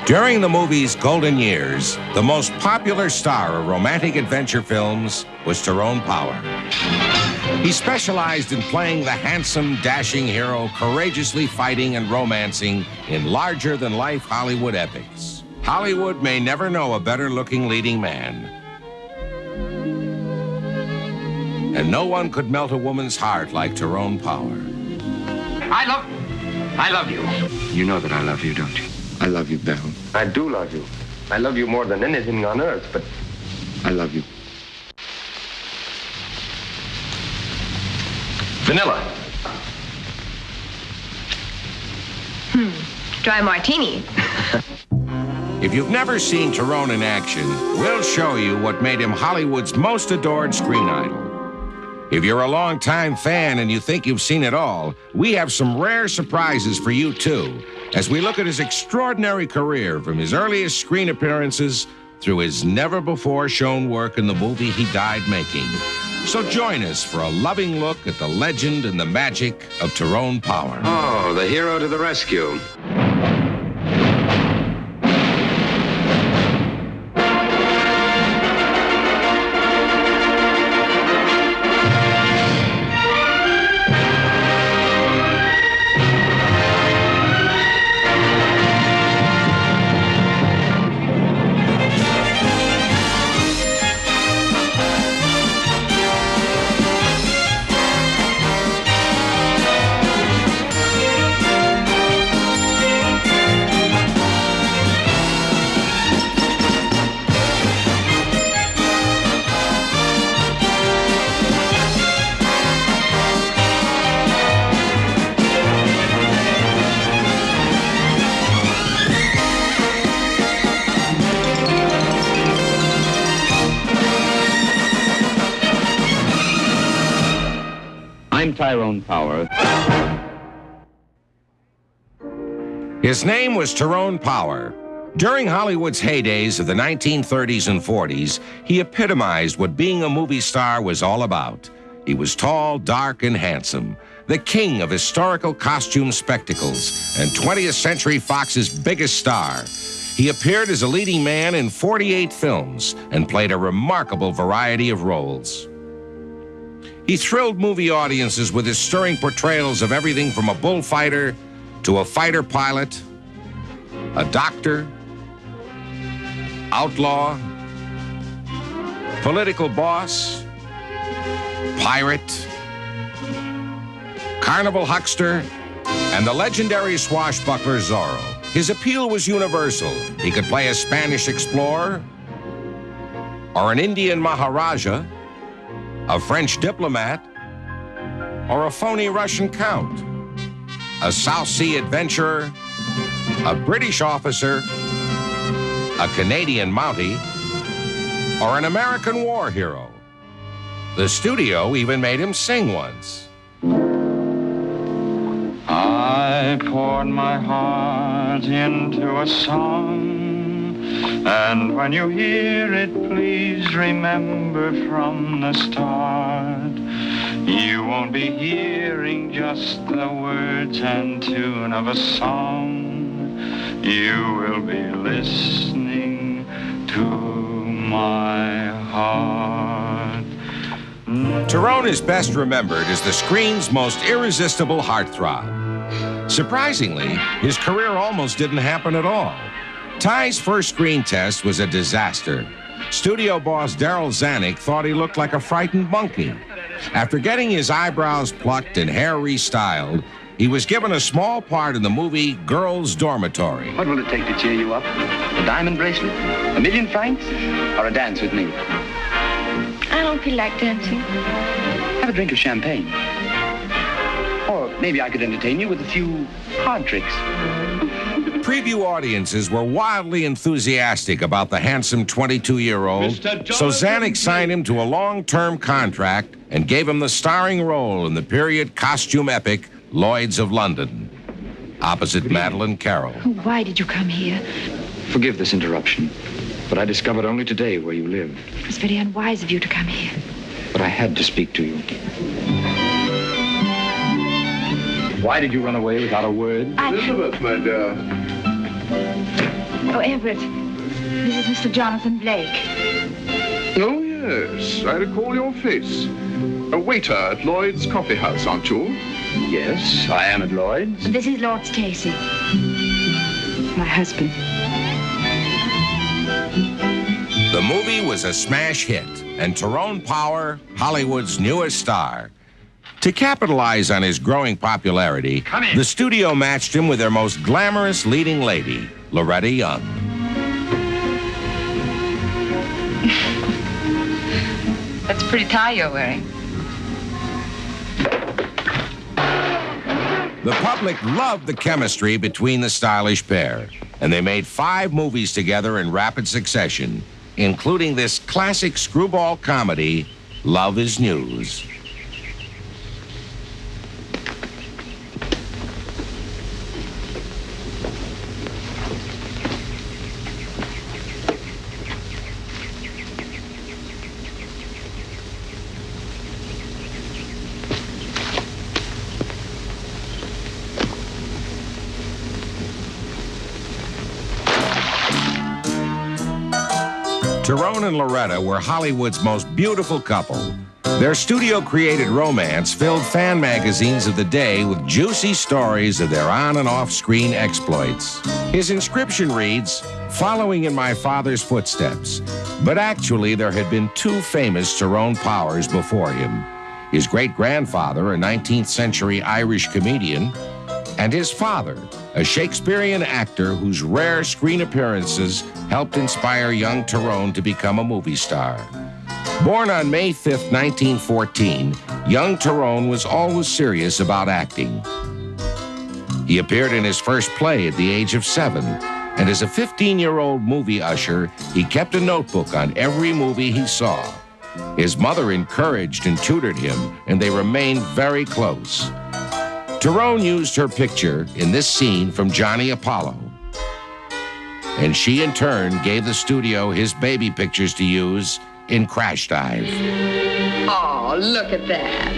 During the movie's golden years, the most popular star of romantic adventure films was Tyrone Power. He specialized in playing the handsome, dashing hero, courageously fighting and romancing in larger-than-life Hollywood epics. Hollywood may never know a better-looking leading man. And no one could melt a woman's heart like Tyrone Power. I love you. You know that I love you, don't you? I love you, Belle. I do love you. I love you more than anything on earth, but I love you. vanilla. Dry martini. If you've never seen Tyrone in action, we'll show you what made him Hollywood's most adored screen idol. If you're a longtime fan and you think you've seen it all, we have some rare surprises for you, too, as we look at his extraordinary career from his earliest screen appearances through his never-before-shown work in the movie he died making. So join us for a loving look at the legend and the magic of Tyrone Power. Oh, the hero to the rescue. I'm Tyrone Power. His name was Tyrone Power. During Hollywood's heydays of the 1930s and 40s, he epitomized what being a movie star was all about. He was tall, dark, and handsome, the king of historical costume spectacles, and 20th Century Fox's biggest star. He appeared as a leading man in 48 films and played a remarkable variety of roles. He thrilled movie audiences with his stirring portrayals of everything from a bullfighter to a fighter pilot, a doctor, outlaw, political boss, pirate, carnival huckster, and the legendary swashbuckler Zorro. His appeal was universal. He could play a Spanish explorer, or an Indian Maharaja, a French diplomat, or a phony Russian count, a South Sea adventurer, a British officer, a Canadian Mountie, or an American war hero. The studio even made him sing once. I poured my heart into a song, and when you hear it, please remember from the start, you won't be hearing just the words and tune of a song. You will be listening to my heart. Tyrone is best remembered as the screen's most irresistible heartthrob. Surprisingly, his career almost didn't happen at all. Ty's first screen test was a disaster. Studio boss Darryl Zanuck thought he looked like a frightened monkey. After getting his eyebrows plucked and hair restyled, he was given a small part in the movie Girls' Dormitory. What will it take to cheer you up? A diamond bracelet? $1 million francs? Or a dance with me? I don't feel like dancing. Have a drink of champagne. Or maybe I could entertain you with a few card tricks. Preview audiences were wildly enthusiastic about the handsome 22-year-old, so Zanuck signed him to a long-term contract and gave him the starring role in the period costume epic Lloyds of London, opposite Madeleine Carroll. Why did you come here? Forgive this interruption, but I discovered only today where you live. It was very unwise of you to come here. But I had to speak to you. Why did you run away without a word? Elizabeth, my dear. Oh, Everett, this is Mr. Jonathan Blake. Oh, yes, I recall your face. A waiter at Lloyd's Coffee House, aren't you? Yes, I am at Lloyd's. This is Lord Stacy, my husband. The movie was a smash hit, and Tyrone Power, Hollywood's newest star. To capitalize on his growing popularity, the studio matched him with their most glamorous leading lady, Loretta Young. That's a pretty tie you're wearing. The public loved the chemistry between the stylish pair, and they made 5 movies together in rapid succession, including this classic screwball comedy, Love is News. Tyrone and Loretta were Hollywood's most beautiful couple. Their studio-created romance filled fan magazines of the day with juicy stories of their on- and off-screen exploits. His inscription reads, "Following in my father's footsteps." But actually, there had been 2 famous Tyrone Powers before him. His great-grandfather, a 19th century Irish comedian, and his father, a Shakespearean actor whose rare screen appearances helped inspire young Tyrone to become a movie star. Born on May 5, 1914, young Tyrone was always serious about acting. He appeared in his first play at the age of 7, and as a 15-year-old movie usher, he kept a notebook on every movie he saw. His mother encouraged and tutored him, and they remained very close. Tyrone used her picture in this scene from Johnny Apollo, and she in turn gave the studio his baby pictures to use in Crash Dive. Oh, look at that.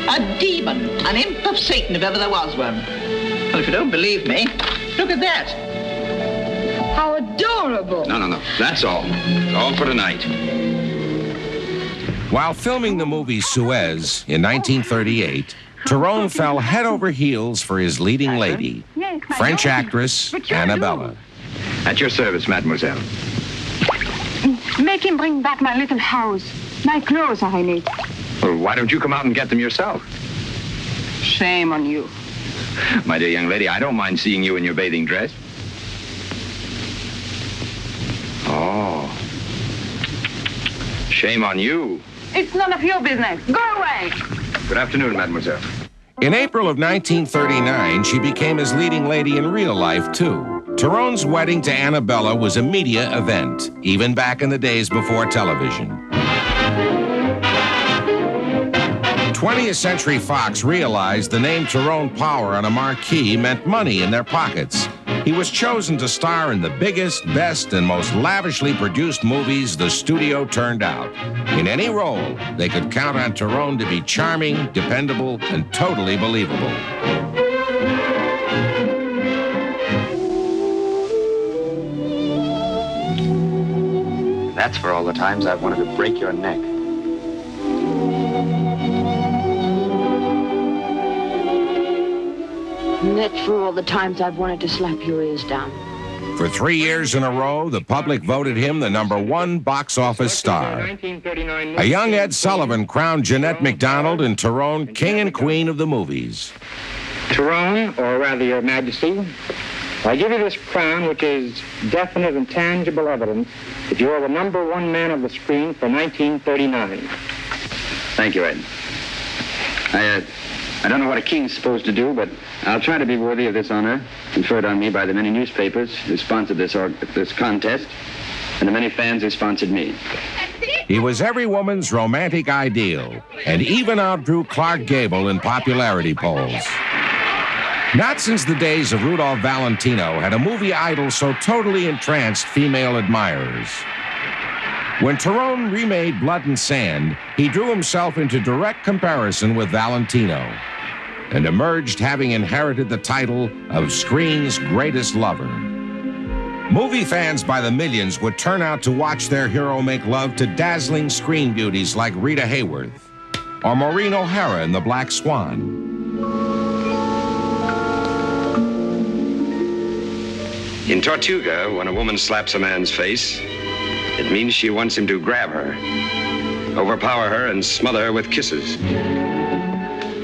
A demon, an imp of Satan if ever there was one. Well, if you don't believe me, look at that. How adorable. No. That's all. It's all for tonight. While filming the movie Suez in 1938, Tyrone fell head over heels for his leading lady, French actress Annabella. At your service, mademoiselle. Make him bring back my little house. My clothes are in it. Well, why don't you come out and get them yourself? Shame on you. My dear young lady, I don't mind seeing you in your bathing dress. Oh. Shame on you. It's none of your business. Go away. Good afternoon, mademoiselle. In April of 1939, she became his leading lady in real life, too. Tyrone's wedding to Annabella was a media event, even back in the days before television. 20th Century Fox realized the name Tyrone Power on a marquee meant money in their pockets. He was chosen to star in the biggest, best, and most lavishly produced movies the studio turned out. In any role, they could count on Tyrone to be charming, dependable, and totally believable. That's for all the times I've wanted to break your neck. And that's for all the times I've wanted to slap your ears down. For 3 years in a row, the public voted him the #1 box office star. A young Ed Sullivan crowned Jeanette MacDonald and Tyrone king and queen of the movies. Tyrone, or rather your majesty, I give you this crown, which is definite and tangible evidence that you are the #1 man of the screen for 1939. Thank you, Ed. I don't know what a king's supposed to do, but I'll try to be worthy of this honor conferred on me by the many newspapers who sponsored this contest and the many fans who sponsored me. He was every woman's romantic ideal and even outdrew Clark Gable in popularity polls. Not since the days of Rudolph Valentino had a movie idol so totally entranced female admirers. When Tyrone remade Blood and Sand, he drew himself into direct comparison with Valentino and emerged having inherited the title of screen's greatest lover. Movie fans by the millions would turn out to watch their hero make love to dazzling screen beauties like Rita Hayworth or Maureen O'Hara in The Black Swan. In Tortuga, when a woman slaps a man's face, it means she wants him to grab her, overpower her, and smother her with kisses.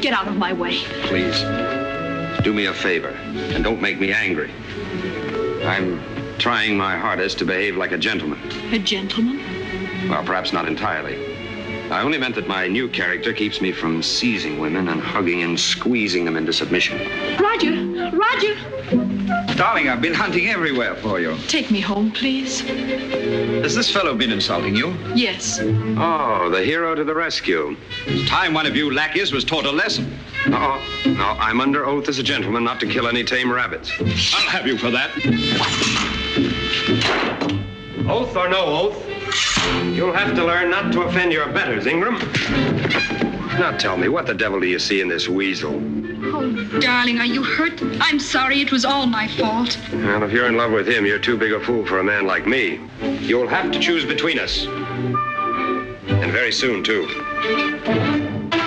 Get out of my way. Please, do me a favor, and don't make me angry. I'm trying my hardest to behave like a gentleman. A gentleman? Well, perhaps not entirely. I only meant that my new character keeps me from seizing women and hugging and squeezing them into submission. Roger! Roger! Darling, I've been hunting everywhere for you. Take me home, please. Has this fellow been insulting you? Yes. Oh, the hero to the rescue. It's time one of you lackeys was taught a lesson. No, I'm under oath as a gentleman not to kill any tame rabbits. I'll have you for that. Oath or no oath, you'll have to learn not to offend your betters, Ingram. Now tell me, what the devil do you see in this weasel? Oh, darling, are you hurt? I'm sorry, it was all my fault. Well, if you're in love with him, you're too big a fool for a man like me. You'll have to choose between us. And very soon, too.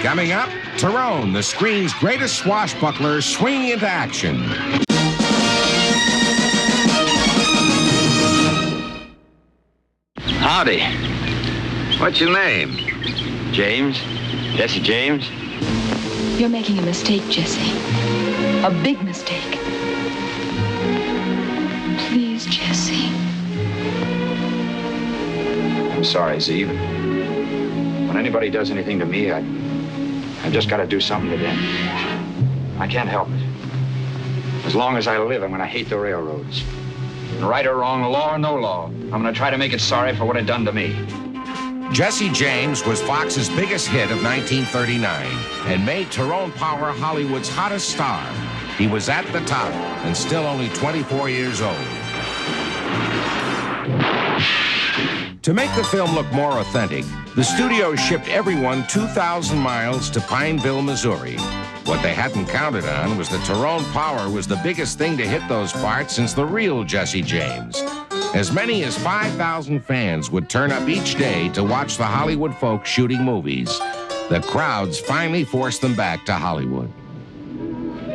Coming up, Tyrone, the screen's greatest swashbuckler, swinging into action. Howdy. What's your name? James. Jesse James. You're making a mistake, Jesse. A big mistake. Please, Jesse. I'm sorry, Zeev. When anybody does anything to me, I just got to do something to them. I can't help it. As long as I live, I'm going to hate the railroads. And right or wrong, law or no law, I'm going to try to make it sorry for what it done to me. Jesse James was Fox's biggest hit of 1939 and made Tyrone Power Hollywood's hottest star. He was at the top and still only 24 years old. To make the film look more authentic, the studio shipped everyone 2,000 miles to Pineville, Missouri. What they hadn't counted on was that Tyrone Power was the biggest thing to hit those parts since the real Jesse James. As many as 5,000 fans would turn up each day to watch the Hollywood folks shooting movies. The crowds finally forced them back to Hollywood.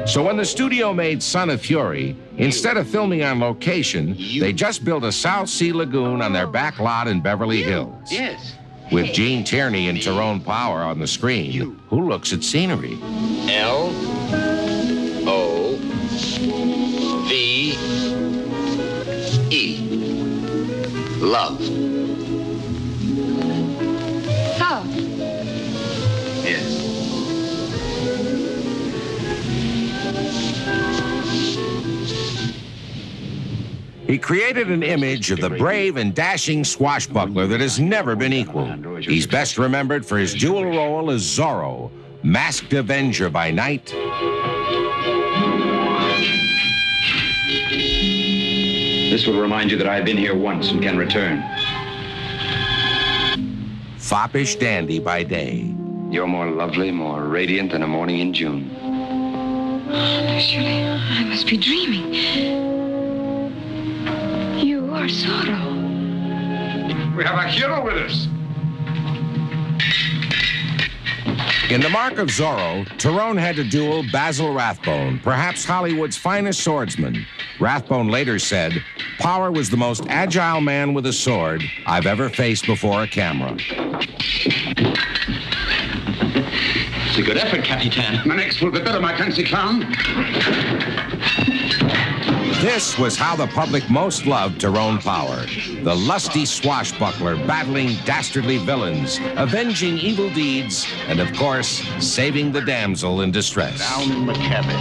So when the studio made Son of Fury, instead of filming on location, they just built a South Sea lagoon on their back lot in Beverly Hills. Yes. With Gene Tierney and Tyrone Power on the screen, who looks at scenery? L-O-V-E. Love. Love. Yes. He created an image of the brave and dashing swashbuckler that has never been equaled. He's best remembered for his dual role as Zorro, masked avenger by night, This will remind you that I've been here once and can return. foppish dandy by day. You're more lovely, more radiant than a morning in June. Surely I must be dreaming. You are Zorro. We have a hero with us. In The Mark of Zorro, Tyrone had to duel Basil Rathbone, perhaps Hollywood's finest swordsman. Rathbone later said, "Power was the most agile man with a sword I've ever faced before a camera." It's a good effort, Capitan. My next will be better, my fancy clown. This was how the public most loved Tyrone Power. The lusty swashbuckler battling dastardly villains, avenging evil deeds, and of course, saving the damsel in distress. Down in the cabin.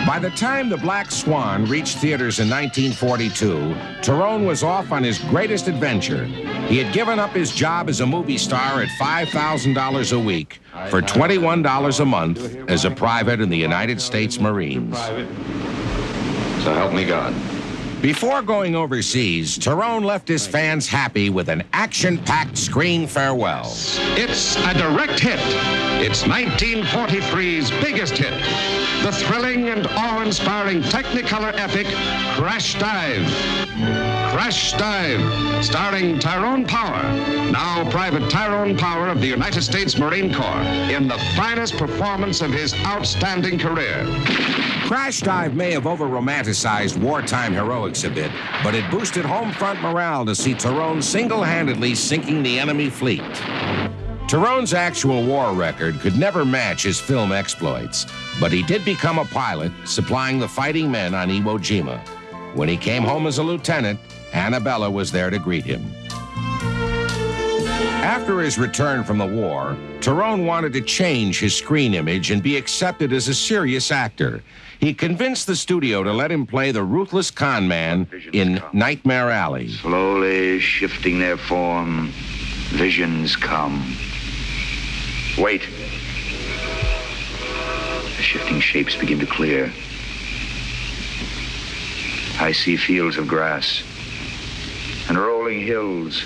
By the time The Black Swan reached theaters in 1942, Tyrone was off on his greatest adventure. He had given up his job as a movie star at $5,000 a week for $21 a month as a private in the United States Marines. So help me God. Before going overseas, Tyrone left his fans happy with an action-packed screen farewell. It's a direct hit. It's 1943's biggest hit. The thrilling and awe-inspiring Technicolor epic, Crash Dive. Crash Dive, starring Tyrone Power, now Private Tyrone Power of the United States Marine Corps, in the finest performance of his outstanding career. Crash Dive may have over-romanticized wartime heroics a bit, but it boosted home front morale to see Tyrone single-handedly sinking the enemy fleet. Tyrone's actual war record could never match his film exploits, but he did become a pilot, supplying the fighting men on Iwo Jima. When he came home as a lieutenant, Annabella was there to greet him. After his return from the war, Tyrone wanted to change his screen image and be accepted as a serious actor. He convinced the studio to let him play the ruthless con man in Nightmare Alley. Slowly shifting their form, visions come. Wait. The shifting shapes begin to clear. I see fields of grass and rolling hills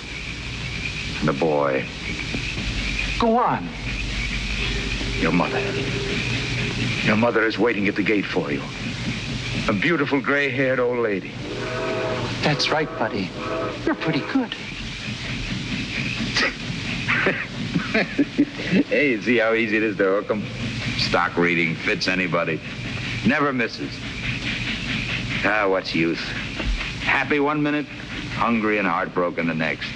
and a boy. Go on. Your mother. Your mother is waiting at the gate for you. A beautiful gray-haired old lady. That's right, buddy. You're pretty good. Hey, you see how easy it is to hook 'em? Stock reading fits anybody. Never misses. Ah, what's youth? Happy one minute, hungry and heartbroken the next.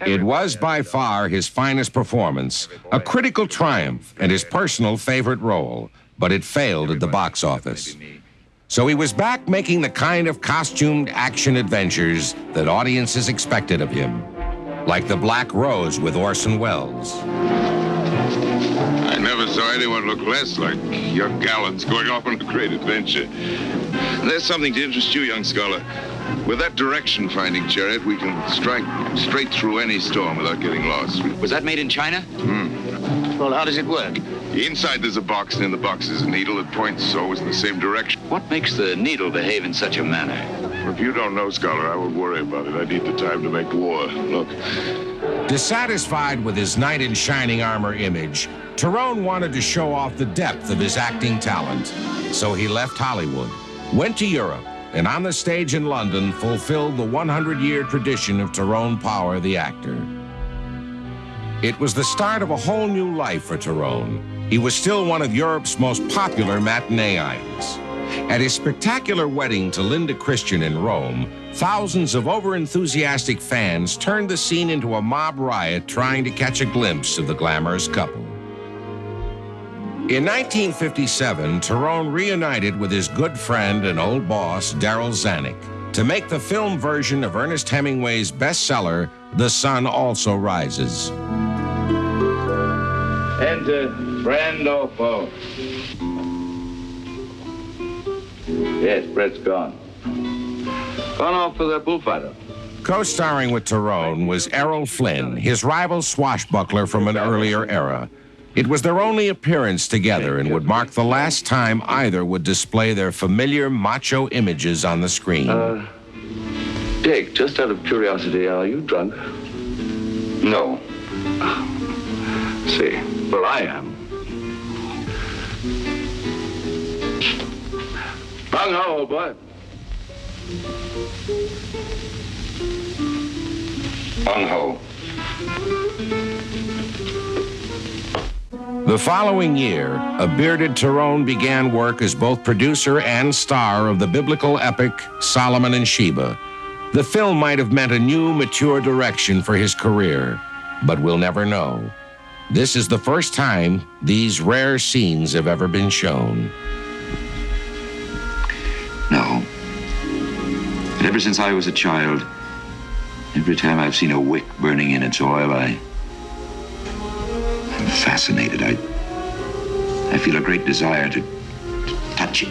It was by far his finest performance, a critical triumph and his personal favorite role, but it failed at the box office. So he was back making the kind of costumed action adventures that audiences expected of him, like The Black Rose with Orson Welles. I never saw anyone look less like young gallants going off on a great adventure. There's something to interest you, young scholar. With that direction-finding chariot, we can strike straight through any storm without getting lost. Was that made in China? Well, how does it work? Inside there's a box, and in the box is a needle that points always in the same direction. What makes the needle behave in such a manner? If you don't know, scholar, I won't worry about it. I need the time to make war. Look. Dissatisfied with his knight in shining armor image, Tyrone wanted to show off the depth of his acting talent. So he left Hollywood, went to Europe, and on the stage in London fulfilled the 100-year tradition of Tyrone Power, the actor. It was the start of a whole new life for Tyrone. He was still one of Europe's most popular matinee idols. At his spectacular wedding to Linda Christian in Rome, thousands of over-enthusiastic fans turned the scene into a mob riot trying to catch a glimpse of the glamorous couple. In 1957, Tyrone reunited with his good friend and old boss, Darryl Zanuck, to make the film version of Ernest Hemingway's bestseller, The Sun Also Rises. Enter friend or foe. Yes, Brett's gone. Gone off for the bullfighter. Co-starring with Tyrone was Errol Flynn, his rival swashbuckler from an earlier era. It was their only appearance together and would mark the last time either would display their familiar macho images on the screen. Dick, just out of curiosity, are you drunk? No. See, well, I am. Bung ho, old boy. Bung ho. The following year, a bearded Tyrone began work as both producer and star of the biblical epic Solomon and Sheba. The film might have meant a new, mature direction for his career, but we'll never know. This is the first time these rare scenes have ever been shown. No. But ever since I was a child, every time I've seen a wick burning in its oil, I'm fascinated. I feel a great desire to touch it.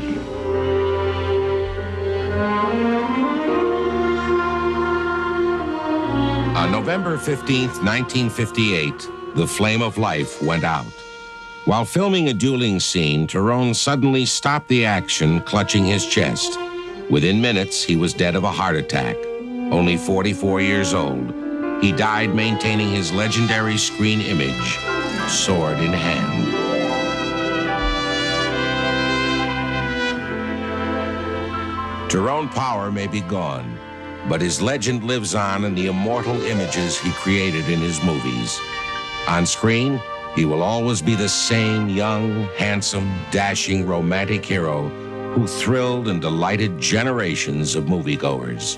On November 15th, 1958, the flame of life went out. While filming a dueling scene, Tyrone suddenly stopped the action, clutching his chest. Within minutes, he was dead of a heart attack. Only 44 years old, he died maintaining his legendary screen image, sword in hand. Tyrone Power may be gone, but his legend lives on in the immortal images he created in his movies. On screen, he will always be the same young, handsome, dashing, romantic hero who thrilled and delighted generations of moviegoers.